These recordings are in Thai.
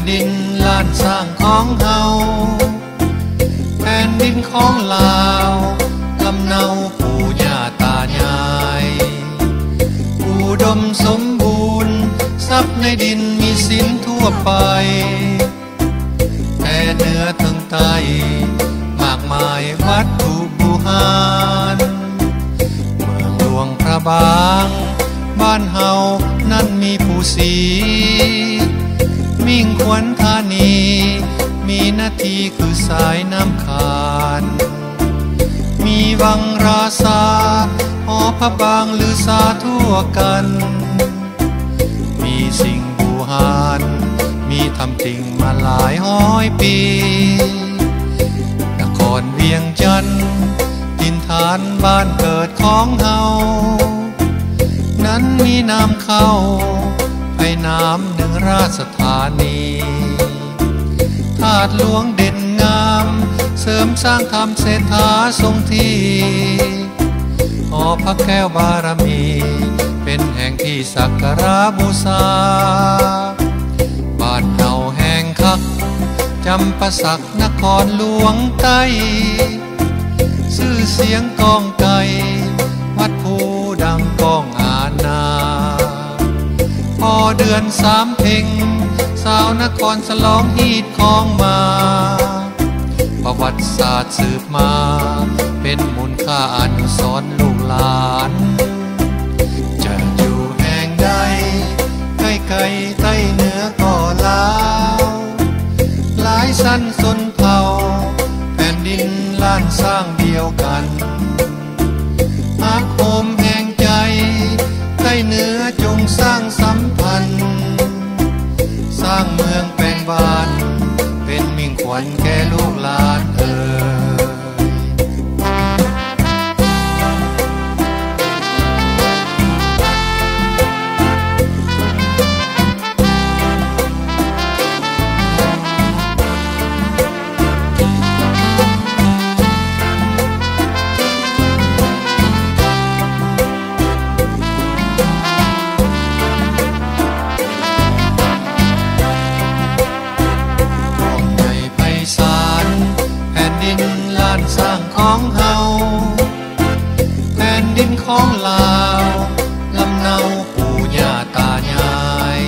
ดินล้านสร้างของเฮาแผ่นดินของลาวลำเนาปู่ย่าตายายอุดมสมบูรณ์ทรัพย์ในดินมีสินทั่วไปแต่เหนือถึงใต้มากมายวัตถุบูหารเมืองหลวงพระบางบ้านเฮานั้นมีปู่ศรีมิ่งขวัญธานีมีหน้าที่คือสายน้ำขานมีวังราษาหอพระบางหรือสาทั่วกันมีสิ่งบูหารมีทำติ่งมาหลาย100 ปีนครเวียงจันทร์ถิ่นฐานบ้านเกิดของเฮานั้นมีน้ำเข้าไปน้ำหนึ่งราชธานีธาตุหลวงเด่นงามเสริมสร้างธรรมเศรษฐาทรงที่หอพระแก้วบารมีเป็นแห่งที่สักการะบูชาบ้านเฮาแห่งคักจำปาสักนครหลวงใต้ชื่อเสียงกองไก่วัดภูดังกองอาณาพอเดือน3 เพ็งสาวนครฉลองฮีดของมาประวัติศาสตร์สืบมาเป็นมูลค่าอนุสรณ์ลูกหลานจะอยู่แห่งใดใกล้ไกลใต้เหนือก็ลาวหลายชั้นชนเผ่าแผ่นดินล้านสร้างเดียวกันอาคมแห่งใจใต้เหนือจงสร้างสัมพันธ์สร้างเมืองแปลงบ้านเป็นมิ่งขวัญแก่ลูกหลานสร้างของเฮาแผ่นดินของลาวลำเนาปู่ย่าตายาย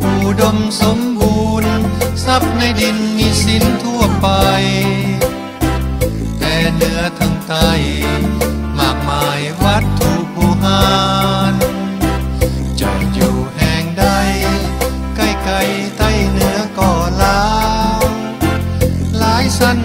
อุดมสมบูรณ์ทรัพย์ในดินมีสินทั่วไปแต่เหนือถึงใต้มากมายวัตถุบูหารจะอยู่แห่งใดใกล้ไกลใต้เหนือก็ลาวหลายชั้น